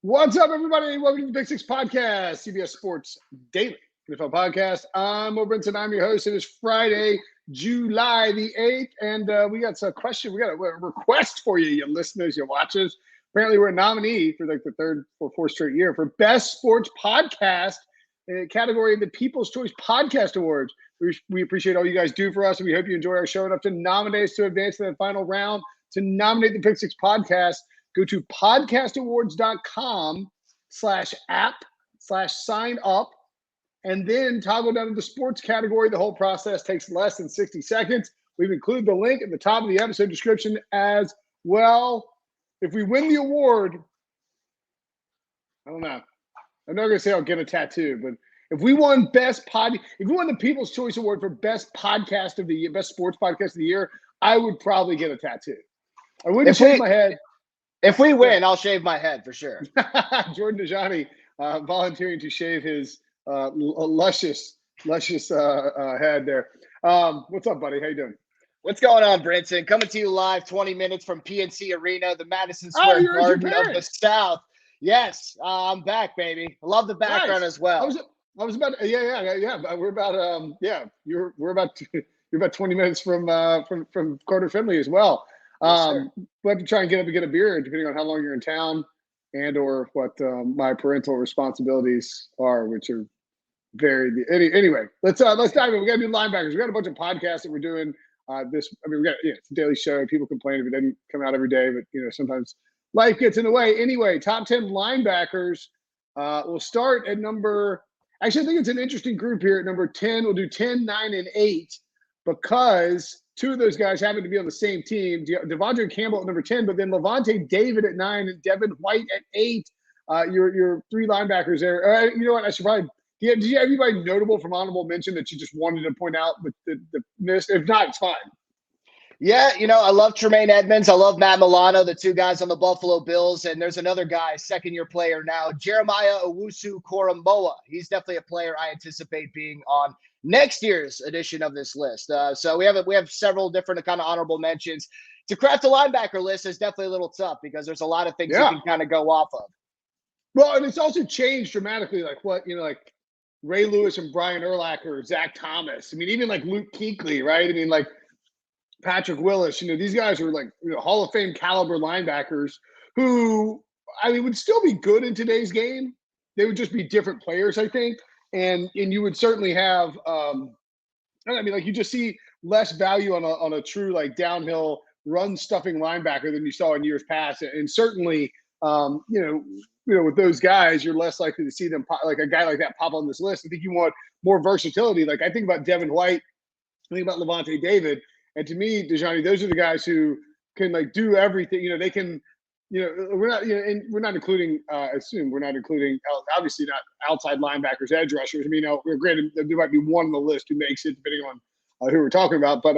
What's up, everybody? Welcome to the Big Six Podcast, CBS Sports Daily NFL Podcast. I'm Will Brinson. I'm your host. It is Friday, July the 8th, and we got a question. We got a request for you, you listeners, you watchers. Apparently, we're a nominee for like the third or fourth straight year for Best Sports Podcast category in the People's Choice Podcast Awards. We appreciate all you guys do for us, and we hope you enjoy our show. Enough to nominate us to advance to the final round. To nominate the Big Six Podcast, go to podcastawards.com/app/sign up, and then toggle down to the sports category. The whole process takes less than 60 seconds. We've included the link at the top of the episode description as well. If we win the award, I don't know. I'm not going to say I'll get a tattoo, but if we won if we won the People's Choice Award for Best Podcast of the Year, Best Sports Podcast of the Year, I would probably get a tattaoo. I wouldn't shave my head. If we win, I'll shave my head for sure. Jordan Dajani volunteering to shave his luscious head there. What's up, buddy? How you doing? What's going on, Brinson? Coming to you live 20 minutes from PNC Arena, the Madison Square Garden of the South. Yes, I'm back, baby. I love the background as well. I was about yeah. We're about you're about 20 minutes from Carter Finley as well. We'll have to try and get up and get a beer, depending on how long you're in town and or what my parental responsibilities are, which are varied. Anyway, let's dive in. We got to do linebackers. We got a bunch of podcasts that we're doing. We got it's a daily show. People complain if it doesn't come out every day, but sometimes life gets in the way. Anyway, top 10 linebackers. We'll start at number. Actually, I think it's an interesting group here at number 10. We'll do 10, 9, and 8 because two of those guys happen to be on the same team. Devondre Campbell at number 10, but then Lavonte David at 9 and Devon White at 8. Your three linebackers there. You know what? I should probably. Did you have anybody notable from honorable mention that you just wanted to point out with the miss? If not, it's fine. Yeah, I love Tremaine Edmonds. I love Matt Milano, the two guys on the Buffalo Bills. And there's another guy, second-year player now, Jeremiah Owusu-Koramoah. He's definitely a player I anticipate being on next year's edition of this list. So we have several different kind of honorable mentions. To craft a linebacker list is definitely a little tough because there's a lot of things you can kind of go off of. Well, and it's also changed dramatically, like like Ray Lewis and Brian Urlacher, Zach Thomas. I mean, even like Luke Kuechly, right? I mean, like Patrick Willis. These guys are like Hall of Fame caliber linebackers who, would still be good in today's game. They would just be different players, I think. And you would certainly have, you just see less value on a true like downhill run stuffing linebacker than you saw in years past. And certainly, with those guys, you're less likely to see them like a guy like that pop on this list. I think you want more versatility. Like I think about Devon White, I think about Lavonte David, and to me, Dajani, those are the guys who can like do everything. They can. We're not. And we're not including. We're not including. Obviously, not outside linebackers, edge rushers. We're granted there might be one on the list who makes it, depending on who we're talking about. But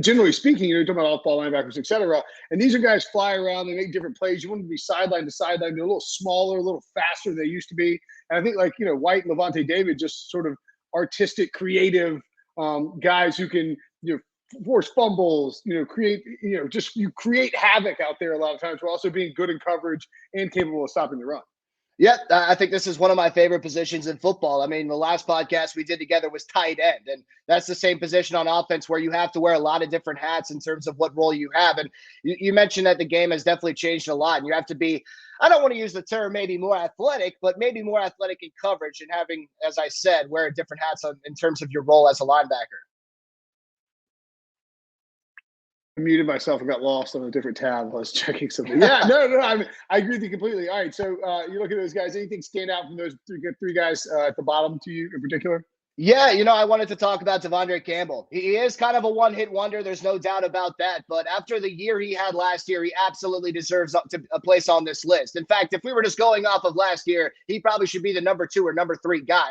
generally speaking, you're talking about off-ball linebackers, et cetera. And these are guys fly around. They make different plays. You want them to be sideline to sideline. They're a little smaller, a little faster than they used to be. And I think White and Lavonte David, just sort of artistic, creative guys who can force fumbles, create havoc out there a lot of times. We're also being good in coverage and capable of stopping the run. Yeah, I think this is one of my favorite positions in football. The last podcast we did together was tight end, and that's the same position on offense where you have to wear a lot of different hats in terms of what role you have. And you mentioned that the game has definitely changed a lot, and you have to be, I don't want to use the term maybe more athletic, but maybe more athletic in coverage and having, as I said, wear different hats in terms of your role as a linebacker. I muted myself and got lost on a different tab. I was checking something. Yeah, no. I agree with you completely. All right, so you look at those guys. Anything stand out from those three guys at the bottom to you in particular? Yeah, I wanted to talk about Devondre Campbell. He is kind of a one-hit wonder. There's no doubt about that. But after the year he had last year, he absolutely deserves a place on this list. In fact, if we were just going off of last year, he probably should be the number 2 or number 3 guy.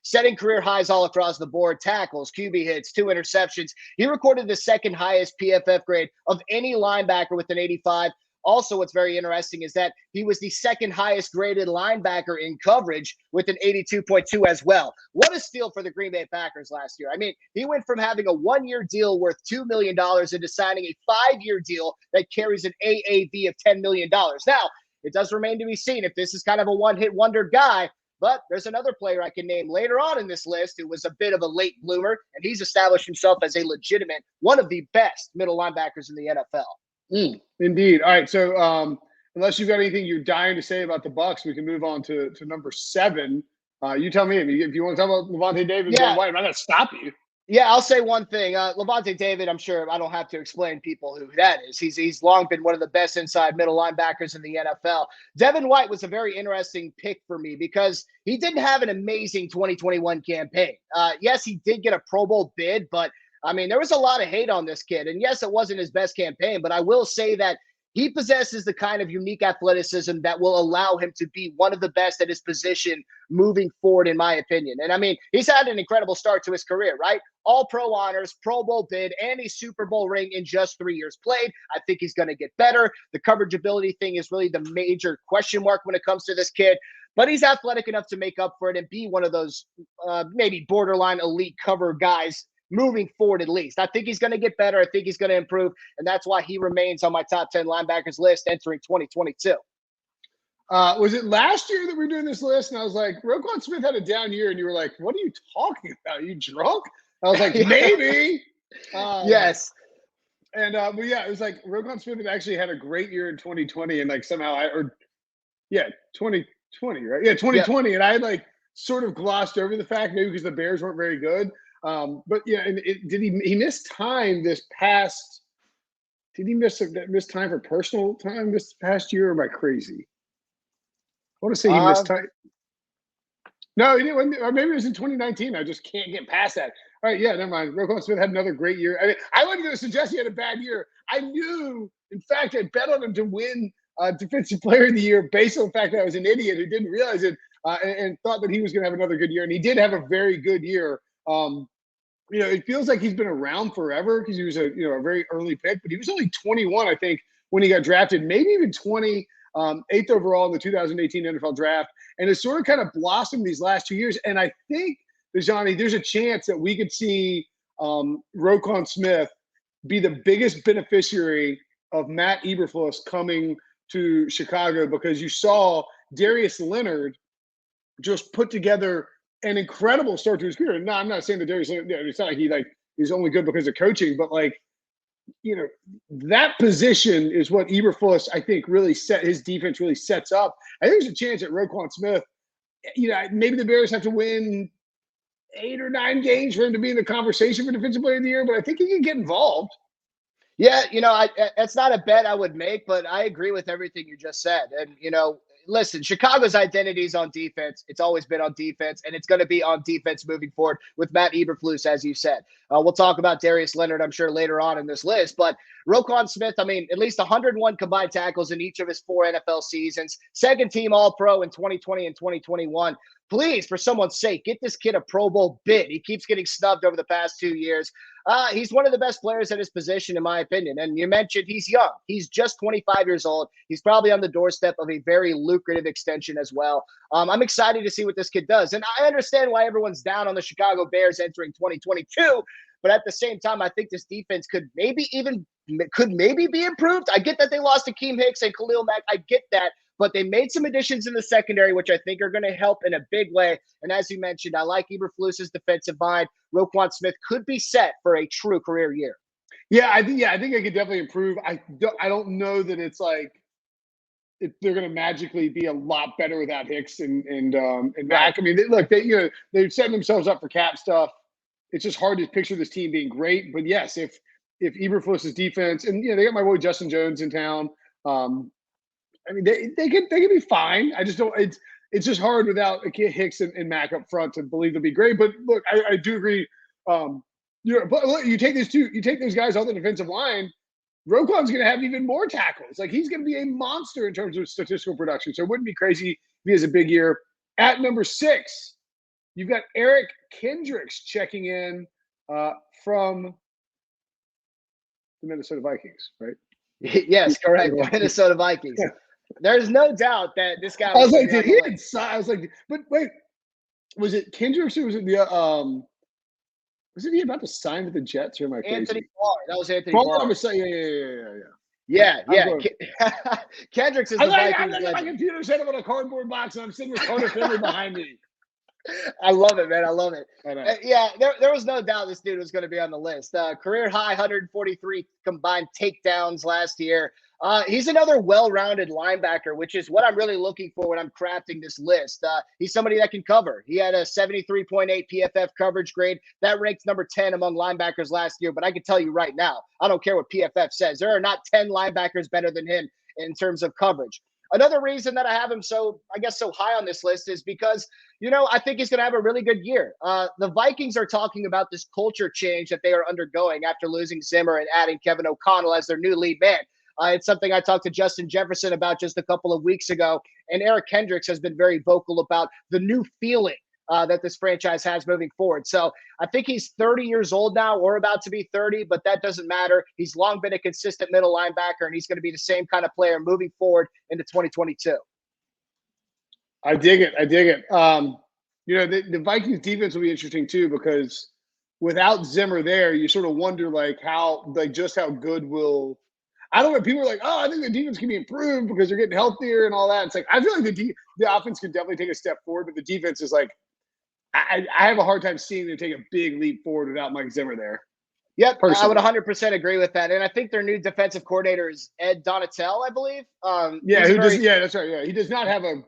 Setting career highs all across the board, tackles, QB hits, 2 interceptions. He recorded the second highest PFF grade of any linebacker with an 85. Also, what's very interesting is that he was the second highest graded linebacker in coverage with an 82.2 as well. What a steal for the Green Bay Packers last year. He went from having a 1-year deal worth $2 million into signing a 5-year deal that carries an AAV of $10 million. Now, it does remain to be seen if this is kind of a one-hit wonder guy. But there's another player I can name later on in this list who was a bit of a late bloomer, and he's established himself as a legitimate, one of the best middle linebackers in the NFL. Indeed. All right. So unless you've got anything you're dying to say about the Bucs, we can move on to number 7. You tell me if you want to talk about Devondre Davis. Yeah. White, I'm not going to stop you. Yeah, I'll say one thing. Lavonte David, I'm sure I don't have to explain people who that is. He's long been one of the best inside middle linebackers in the NFL. Devon White was a very interesting pick for me because he didn't have an amazing 2021 campaign. Yes, he did get a Pro Bowl bid, but I mean, there was a lot of hate on this kid. And yes, it wasn't his best campaign, but I will say that he possesses the kind of unique athleticism that will allow him to be one of the best at his position moving forward, in my opinion. And I mean, he's had an incredible start to his career, right? All pro honors, Pro Bowl bid, and a Super Bowl ring in just 3 years played. I think he's going to get better. The coverage ability thing is really the major question mark when it comes to this kid. But he's athletic enough to make up for it and be one of those maybe borderline elite cover guys moving forward, at least. I think he's going to get better. I think he's going to improve. And that's why he remains on my top 10 linebackers list entering 2022. Was it last year that we were doing this list? And I was like, Roquan Smith had a down year. And you were like, what are you talking about? Are you drunk? I was like, maybe. Yes. And but yeah, it was like Roquan Smith had actually had a great year in 2020. And like somehow 2020, right? Yeah, 2020. Yep. And I had like sort of glossed over the fact, maybe because the Bears weren't very good. But yeah, and he missed time this past? Did he miss time for personal time this past year? Or am I crazy? I want to say he missed time. No, he didn't. Or maybe it was in 2019. I just can't get past that. All right, yeah, never mind. Roquan Smith had another great year. I mean, I wasn't going to suggest he had a bad year. I knew, in fact, I bet on him to win Defensive Player of the Year based on the fact that I was an idiot who didn't realize it and thought that he was going to have another good year, and he did have a very good year. You know, it feels like he's been around forever because he was a very early pick, but he was only 21, I think, when he got drafted, maybe even 20, 8th overall in the 2018 NFL draft. And it's sort of kind of blossomed these last 2 years. And I think, Dajani, there's a chance that we could see Roquan Smith be the biggest beneficiary of Matt Eberflus coming to Chicago, because you saw Darius Leonard just put together an incredible start to his career. No, I'm not saying that Darius Leonard, it's not like he's only good because of coaching, but that position is what Eberflus, I think, really his defense really sets up. I think there's a chance that Roquan Smith, maybe the Bears have to win 8 or 9 games for him to be in the conversation for Defensive Player of the Year, but I think he can get involved. Yeah, it's not a bet I would make, but I agree with everything you just said. And, listen, Chicago's identity is on defense. It's always been on defense, and it's going to be on defense moving forward with Matt Eberflus, as you said. We'll talk about Darius Leonard, I'm sure, later on in this list. But Roquan Smith, I mean, at least 101 combined tackles in each of his 4 NFL seasons, second-team All-Pro in 2020 and 2021. Please, for someone's sake, get this kid a Pro Bowl bid. He keeps getting snubbed over the past 2 years. He's one of the best players at his position, in my opinion. And you mentioned he's young. He's just 25 years old. He's probably on the doorstep of a very lucrative extension as well. I'm excited to see what this kid does. And I understand why everyone's down on the Chicago Bears entering 2022. But at the same time, I think this defense could maybe be improved. I get that they lost Akeem Hicks and Khalil Mack. I get that. But they made some additions in the secondary, which I think are going to help in a big way. And as you mentioned, I like Eberflus's defensive mind. Roquan Smith could be set for a true career year. Yeah, I think it could definitely improve. I don't know that it's like they're going to magically be a lot better without Hicks and Mack. I mean, they're setting themselves up for cap stuff. It's just hard to picture this team being great. But yes, if Eberflus's defense, and they got my boy Justin Jones in town. I mean, they can be fine. I just don't. It's just hard without Hicks and Mack up front to believe they'll be great. But look, I do agree. But look, you take those guys on the defensive line. Roquan's going to have even more tackles. Like, he's going to be a monster in terms of statistical production. So it wouldn't be crazy if he has a big year. At number 6, you've got Eric Kendricks checking in from the Minnesota Vikings, right? Yes, correct. Minnesota Vikings. There's no doubt that this guy. I was like, did he inside? I was like, but wait, was it Kendricks or was it wasn't he about to sign with the Jets or am I crazy? Anthony Barr. That was Anthony Barr. Yeah. Yeah, I'm yeah. going. Kendricks is I the like, I Vikings look at my legend. computer set up on a cardboard box, and I'm sitting with Carter Finley behind me. I love it, man. I love it. I know. Yeah, there was no doubt this dude was going to be on the list. Career high 143 combined takedowns last year. He's another well-rounded linebacker, which is what I'm really looking for when I'm crafting this list. He's somebody that can cover. He had a 73.8 PFF coverage grade. That ranks number 10 among linebackers last year. But I can tell you right now, I don't care what PFF says. There are not 10 linebackers better than him in terms of coverage. Another reason that I have him so high on this list is because, I think he's going to have a really good year. The Vikings are talking about this culture change that they are undergoing after losing Zimmer and adding Kevin O'Connell as their new lead man. It's something I talked to Justin Jefferson about just a couple of weeks ago, and Eric Kendricks has been very vocal about the new feeling that this franchise has moving forward. So I think he's 30 years old now or about to be 30, but that doesn't matter. He's long been a consistent middle linebacker, and he's going to be the same kind of player moving forward into 2022. I dig it. The Vikings defense will be interesting too, because without Zimmer there, you sort of wonder just how good will. I don't know. People are like, "Oh, I think the defense can be improved because they're getting healthier and all that." It's like I feel like the offense can definitely take a step forward, but the defense is like, I have a hard time seeing them take a big leap forward without Mike Zimmer there. Yep, personally. I would 100% agree with that. And I think their new defensive coordinator is Ed Donatel, I believe. That's right. Yeah, he does not have a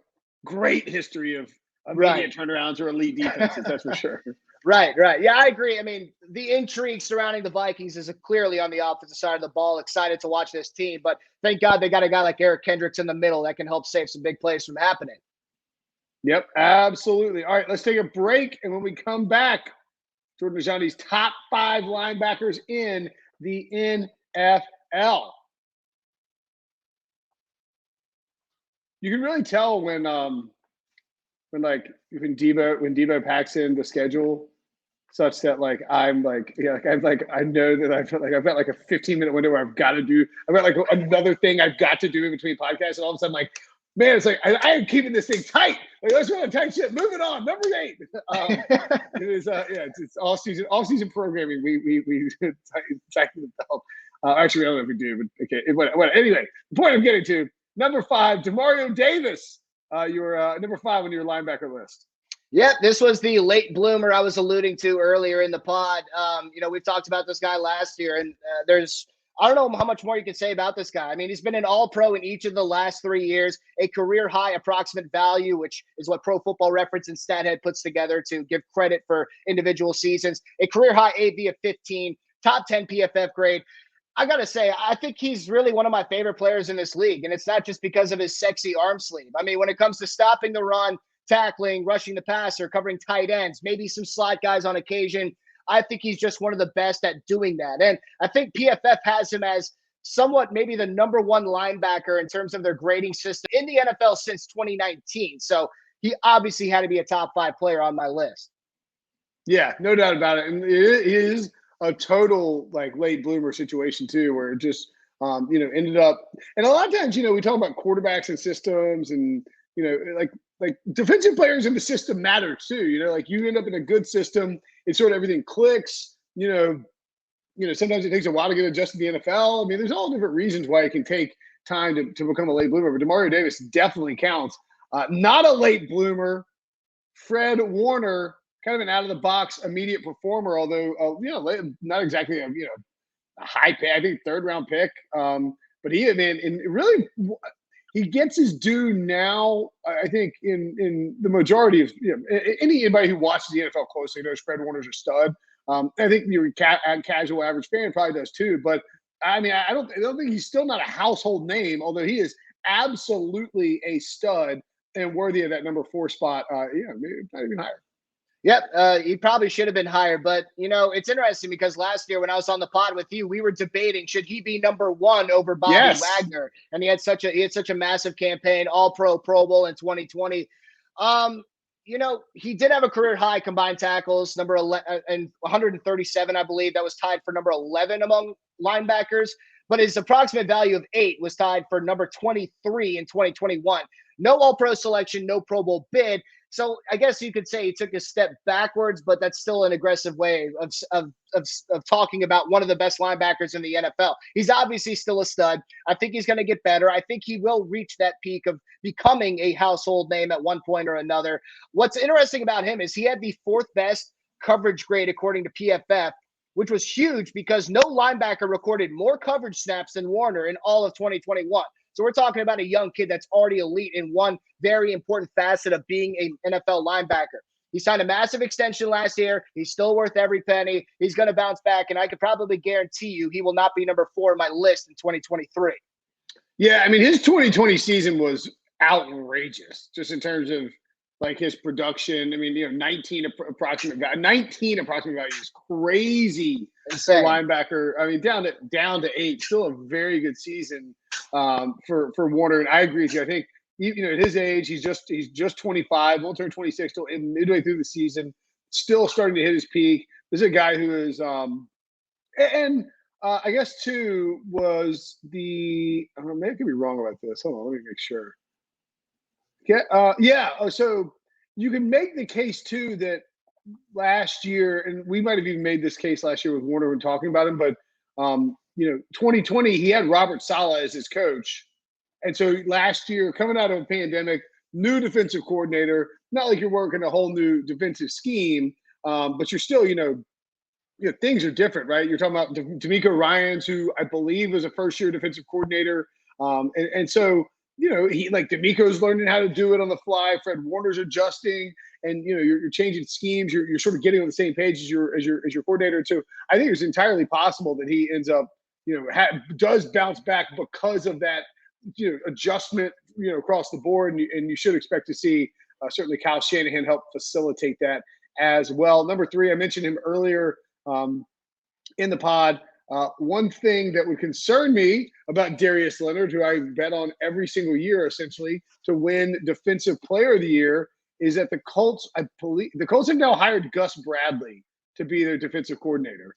great history of immediate turnarounds or elite defenses. That's for sure. Right. Yeah, I agree. I mean, the intrigue surrounding the Vikings is clearly on the offensive side of the ball. Excited to watch this team, but thank God they got a guy like Eric Kendricks in the middle that can help save some big plays from happening. Yep, absolutely. All right, let's take a break, and when we come back, Jordan Dajani's top 5 linebackers in the NFL. You can really tell when Debo packs in the schedule such that I know that I've got like a 15-minute window where I've got like another thing I've got to do in between podcasts, and all of a sudden man, it's like I am keeping this thing tight. Let's run a tight ship. Moving on, number 8. It is it's all season programming. We tighten the belt. Actually, I don't know if we do, but okay. Anyway, the point I'm getting to, number 5, Demario Davis. You were number 5 on your linebacker list. Yeah, this was the late bloomer I was alluding to earlier in the pod. We've talked about this guy last year, and I don't know how much more you can say about this guy. I mean, he's been an all-pro in each of the last 3 years, a career-high approximate value, which is what Pro Football Reference and StatHead puts together to give credit for individual seasons, a career-high AV of 15, top 10 PFF grade. I got to say, I think he's really one of my favorite players in this league, and it's not just because of his sexy arm sleeve. I mean, when it comes to stopping the run, tackling, rushing the passer, covering tight ends, maybe some slot guys on occasion, I think he's just one of the best at doing that. And I think PFF has him as somewhat maybe the number 1 linebacker in terms of their grading system in the NFL since 2019. So he obviously had to be a top 5 player on my list. Yeah, no doubt about it. And it is a total late bloomer situation too, where it just ended up. And a lot of times, we talk about quarterbacks and systems, and defensive players in the system matter too. You end up in a good system, it's sort of everything clicks. Sometimes it takes a while to get adjusted to the NFL. I mean, there's all different reasons why it can take time to become a late bloomer. But Demario Davis definitely counts. Not a late bloomer. Fred Warner, kind of an out-of-the-box immediate performer, although not exactly a high pick. I think 3rd round pick. But he gets his due now. I think in the majority of anybody who watches the NFL closely knows Fred Warner's a stud. I think your casual average fan probably does too. But I mean, I don't think he's still not a household name, although he is absolutely a stud and worthy of that number 4 spot. Maybe not even higher. Yep, he probably should have been higher. But, it's interesting because last year when I was on the pod with you, we were debating, should he be number 1 over Bobby Wagner? And he had such a massive campaign, All-Pro, Pro Bowl in 2020. He did have a career high combined tackles, number 11, and 137, I believe. That was tied for number 11 among linebackers. But his approximate value of 8 was tied for number 23 in 2021. No All-Pro selection, no Pro Bowl bid. So I guess you could say he took a step backwards, but that's still an aggressive way of talking about one of the best linebackers in the NFL. He's obviously still a stud. I think he's going to get better. I think he will reach that peak of becoming a household name at one point or another. What's interesting about him is he had the fourth best coverage grade according to PFF, which was huge because no linebacker recorded more coverage snaps than Warner in all of 2021. So we're talking about a young kid that's already elite in one very important facet of being an NFL linebacker. He signed a massive extension last year. He's still worth every penny. He's going to bounce back, and I could probably guarantee you he will not be number 4 on my list in 2023. Yeah, I mean, his 2020 season was outrageous just in terms of like his production. I mean, 19 approximate value is crazy. Insane. Linebacker. I mean, down to 8, still a very good season for Warner. And I agree with you. I think at his age, he's just 25. Won't turn 26 till midway through the season. Still starting to hit his peak. This is a guy who is I guess too was the. Maybe I could be wrong about this. Hold on, let me make sure. So you can make the case too that last year, and we might have even made this case last year with Warner when talking about him, but 2020 he had Robert Saleh as his coach, and so last year coming out of a pandemic, new defensive coordinator, not like you're working a whole new defensive scheme, but you're still things are different, right? You're talking about D'Amico Ryans, who I believe was a first-year defensive coordinator, and so. He like D'Amico's learning how to do it on the fly. Fred Warner's adjusting, and you're changing schemes. You're sort of getting on the same page as your coordinator. So I think it's entirely possible that he ends up, does bounce back because of that, adjustment, across the board. And you should expect to see certainly Kyle Shanahan help facilitate that as well. Number 3, I mentioned him earlier in the pod. One thing that would concern me about Darius Leonard, who I bet on every single year essentially to win Defensive Player of the Year, is that the Colts have now hired Gus Bradley to be their defensive coordinator.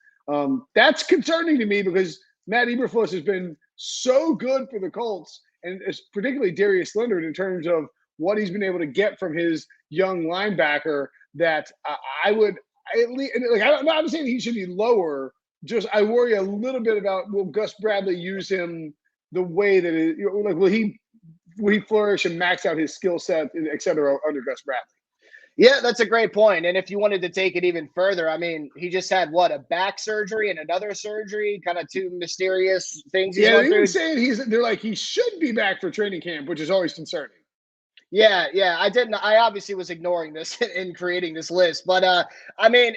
That's concerning to me because Matt Eberflus has been so good for the Colts, and particularly Darius Leonard in terms of what he's been able to get from his young linebacker. That I would at least, I'm not saying he should be lower. Just I worry a little bit about, will Gus Bradley use him the way that will he flourish and max out his skill set, et cetera, under Gus Bradley? Yeah, that's a great point. And if you wanted to take it even further, I mean, he just had a back surgery and another surgery, kind of two mysterious things. Yeah, they're saying they're like he should be back for training camp, which is always concerning. Yeah, I obviously was ignoring this in creating this list, but I mean,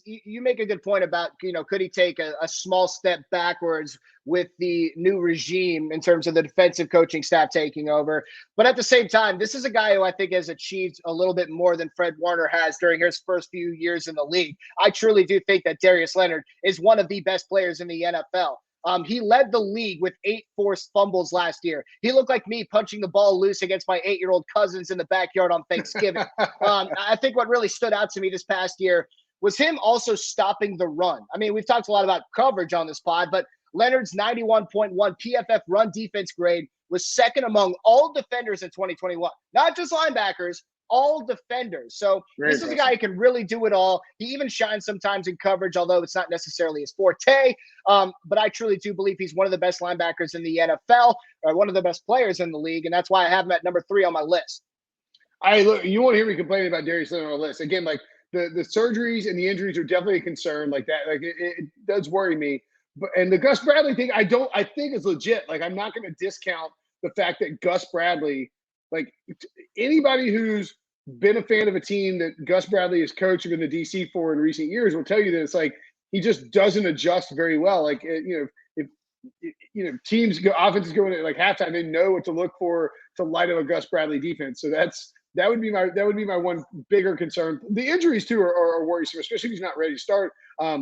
you make a good point about, could he take a small step backwards with the new regime in terms of the defensive coaching staff taking over? But at the same time, this is a guy who I think has achieved a little bit more than Fred Warner has during his first few years in the league. I truly do think that Darius Leonard is one of the best players in the NFL. He led the league with 8 forced fumbles last year. He looked like me punching the ball loose against my 8-year-old cousins in the backyard on Thanksgiving. I think what really stood out to me this past year was him also stopping the run. I mean, we've talked a lot about coverage on this pod, but Leonard's 91.1 PFF run defense grade was second among all defenders in 2021, not just linebackers, all defenders. So this is a guy who can really do it all. He even shines sometimes in coverage, although it's not necessarily his forte. But I truly do believe he's one of the best linebackers in the NFL, or one of the best players in the league. And that's why I have him at number 3 on my list. Look, you won't hear me complaining about Darius Leonard on the list. Again, like the surgeries and the injuries are definitely a concern like that. Like it does worry me. And the Gus Bradley thing, I think is legit. Like, I'm not going to discount the fact that Gus Bradley, like anybody who's been a fan of a team that Gus Bradley is coaching in the DC for in recent years will tell you that it's like he just doesn't adjust very well. Like, if teams offenses going at like halftime, they know what to look for to light up a Gus Bradley defense. So that would be my one bigger concern. The injuries too are worrisome, especially if he's not ready to start. But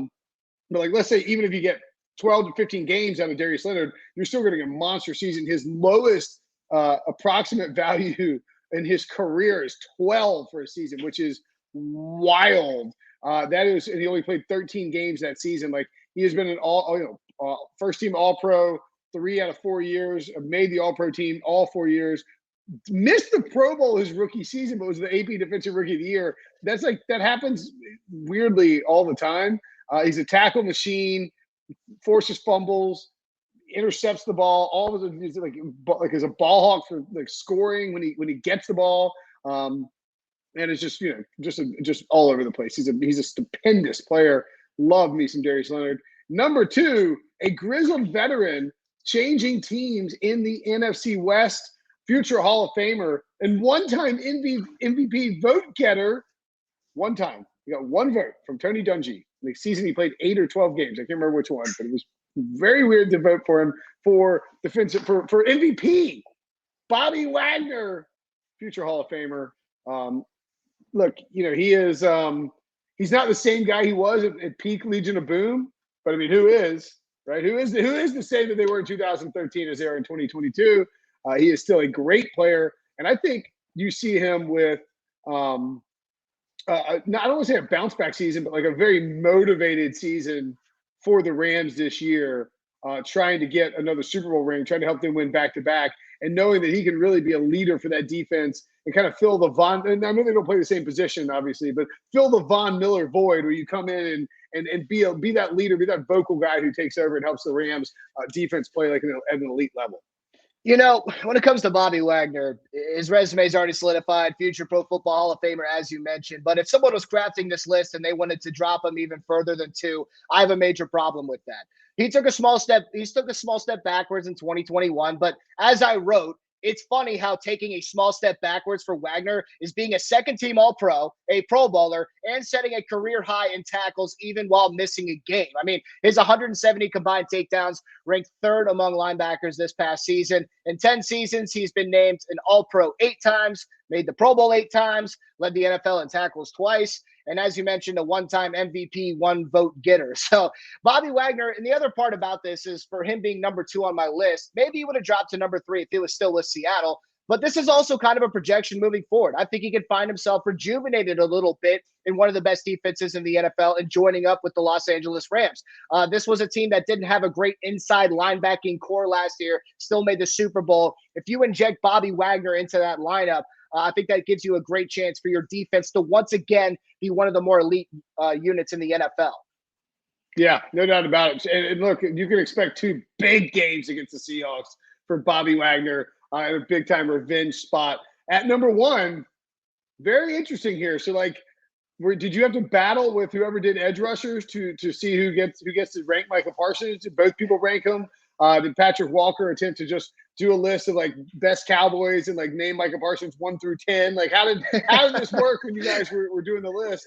like, let's say even if you get 12 to 15 games out of Darius Leonard, you're still going to get a monster season. His lowest approximate value in his career is 12 for a season, which is wild. And he only played 13 games that season. Like, he has been an first team All-Pro 3 out of 4 years, made the All-Pro team all 4 years, missed the Pro Bowl his rookie season, but was the AP Defensive Rookie of the Year. That happens weirdly all the time. He's a tackle machine, forces fumbles, intercepts the ball. All of it, he's like as a ball hawk for like scoring when he gets the ball. And it's just just all over the place. He's a stupendous player. Love me some Darius Leonard. Number 2, a grizzled veteran changing teams in the NFC West, future Hall of Famer, and one-time MVP vote getter. One time. He got one vote from Tony Dungy. The season he played 8 or 12 games. I can't remember which one, but it was very weird to vote for him for MVP. Bobby Wagner, future Hall of Famer. Look, he is he's not the same guy he was at peak Legion of Boom, but I mean, who is, right? Who is to say that they were in 2013 as they are in 2022? He is still a great player, and I think you see him with I don't want to say a bounce back season, but like a very motivated season for the Rams this year, trying to get another Super Bowl ring, trying to help them win back to back, and knowing that he can really be a leader for that defense and kind of fill the and I know they don't play the same position, obviously, but fill the Von Miller void where you come in and be that leader, be that vocal guy who takes over and helps the Rams defense play like at an elite level. When it comes to Bobby Wagner, his resume is already solidified, future Pro Football Hall of Famer, as you mentioned. But if someone was crafting this list and they wanted to drop him even further than 2, I have a major problem with that. He took a small step backwards in 2021. But as I wrote, it's funny how taking a small step backwards for Wagner is being a second-team All-Pro, a Pro Bowler, and setting a career high in tackles even while missing a game. I mean, his 170 combined takedowns ranked 3rd among linebackers this past season. In 10 seasons, he's been named an All-Pro 8 times, made the Pro Bowl 8 times, led the NFL in tackles twice, and as you mentioned, a one-time MVP, one vote getter. So Bobby Wagner, and the other part about this is for him being number 2 on my list, maybe he would have dropped to number 3 if he was still with Seattle. But this is also kind of a projection moving forward. I think he could find himself rejuvenated a little bit in one of the best defenses in the NFL and joining up with the Los Angeles Rams. This was a team that didn't have a great inside linebacking core last year, still made the Super Bowl. If you inject Bobby Wagner into that lineup, I think that gives you a great chance for your defense to once again be one of the more elite units in the NFL. Yeah, no doubt about it. And look, you can expect 2 big games against the Seahawks for Bobby Wagner, a big-time revenge spot. At number 1, very interesting here. So, did you have to battle with whoever did edge rushers to see who gets to rank Micah Parsons? Did both people rank him? Did Patrick Walker attempt to just do a list of best Cowboys and name Micah Parsons 1 through 10? How did this work when you guys were doing the list?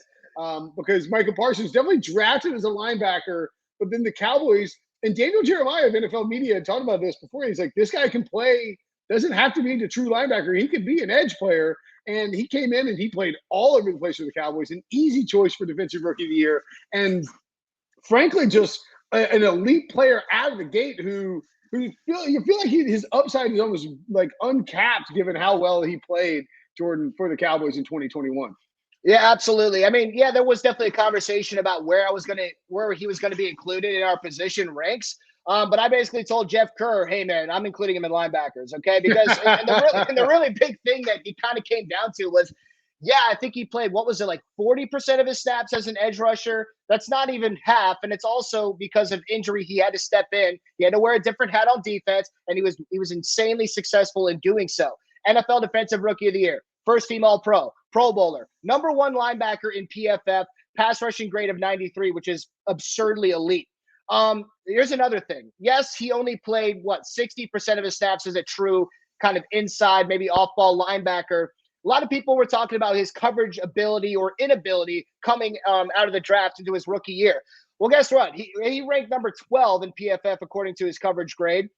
Because Micah Parsons definitely drafted as a linebacker, but then the Cowboys and Daniel Jeremiah of NFL Media had talked about this before. He's like, this guy can play, doesn't have to be a true linebacker. He could be an edge player. And he came in and he played all over the place for the Cowboys, an easy choice for Defensive Rookie of the Year. And frankly, just an elite player out of the gate who you feel like his upside is almost uncapped given how well he played, Jordan, for the Cowboys in 2021. Yeah, absolutely. I mean, yeah, there was definitely a conversation about where he was going to be included in our position ranks. But I basically told Jeff Kerr, hey, man, I'm including him in linebackers, okay? Because the really big thing that he kind of came down to was, yeah, I think he played, 40% of his snaps as an edge rusher. That's not even half. And it's also because of injury, he had to step in. He had to wear a different hat on defense, and he was insanely successful in doing so. NFL Defensive Rookie of the Year, first team All-Pro, Pro Bowler, number 1 linebacker in PFF, pass rushing grade of 93, which is absurdly elite. Here's another thing. Yes, he only played 60% of his snaps as a true kind of inside, maybe off-ball linebacker. A lot of people were talking about his coverage ability or inability coming out of the draft into his rookie year. Well, guess what? He ranked number 12 in PFF according to his coverage grade.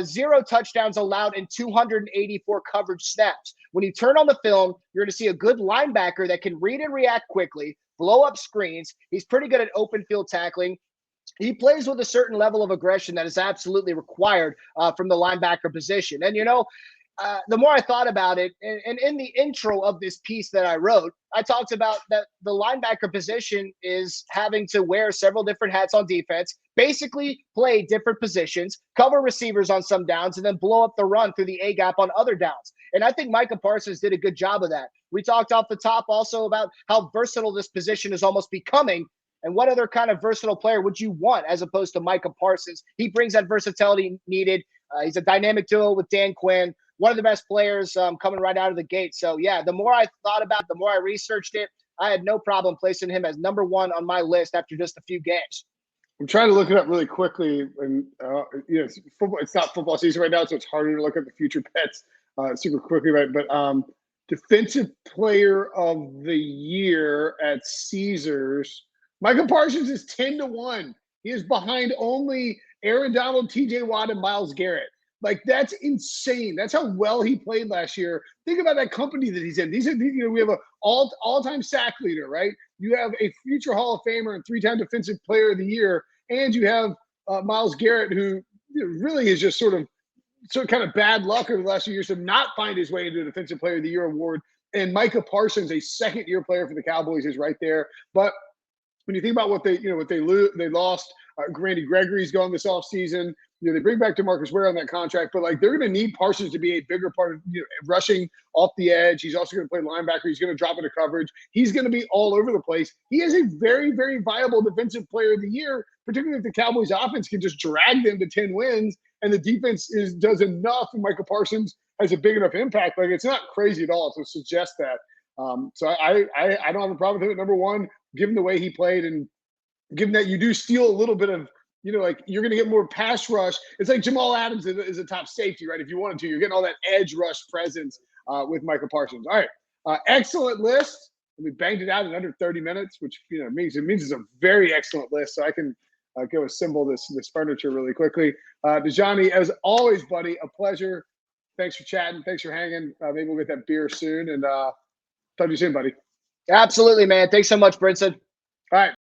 0 touchdowns allowed in 284 coverage snaps. When you turn on the film, you're going to see a good linebacker that can read and react quickly, blow up screens. He's pretty good at open field tackling. He plays with a certain level of aggression that is absolutely required from the linebacker position. And, the more I thought about it, and in the intro of this piece that I wrote, I talked about that the linebacker position is having to wear several different hats on defense, basically play different positions, cover receivers on some downs, and then blow up the run through the A-gap on other downs. And I think Micah Parsons did a good job of that. We talked off the top also about how versatile this position is almost becoming. And what other kind of versatile player would you want as opposed to Micah Parsons? He brings that versatility needed. He's a dynamic duo with Dan Quinn, one of the best players coming right out of the gate. So, yeah, the more I thought about it, the more I researched it, I had no problem placing him as number one on my list after just a few games. I'm trying to look it up really quickly, and it's football. It's not football season right now, so it's harder to look at the future bets super quickly, right? But defensive player of the year at Caesars, Micah Parsons is 10-1. He is behind only Aaron Donald, T.J. Watt, and Myles Garrett. Like, that's insane. That's how well he played last year. Think about that company that he's in. These are, we have an all-time sack leader, right? You have a future Hall of Famer and 3-time Defensive Player of the Year, and you have Myles Garrett, who really is just sort of kind of bad luck over the last few years to not find his way into a Defensive Player of the Year award. And Micah Parsons, a second-year player for the Cowboys, is right there. But when you think about what they lost, Randy Gregory's gone this offseason. They bring back DeMarcus Ware on that contract, but like, they're going to need Parsons to be a bigger part of rushing off the edge. He's also going to play linebacker. He's going to drop into coverage. He's going to be all over the place. He is a very, very viable defensive player of the year, particularly if the Cowboys offense can just drag them to 10 wins and the defense does enough and Micah Parsons has a big enough impact. Like, it's not crazy at all to suggest that. So I don't have a problem with him at number one, given the way he played and given that you do steal a little bit of, like, you're going to get more pass rush. It's like Jamal Adams is a top safety, right? If you wanted to, you're getting all that edge rush presence with Micah Parsons. All right. Excellent list. We banged it out in under 30 minutes, which, means it's a very excellent list. So I can go assemble this furniture really quickly. Dajani, as always, buddy, a pleasure. Thanks for chatting. Thanks for hanging. Maybe we'll get that beer soon. And talk to you soon, buddy. Absolutely, man. Thanks so much, Brinson. All right.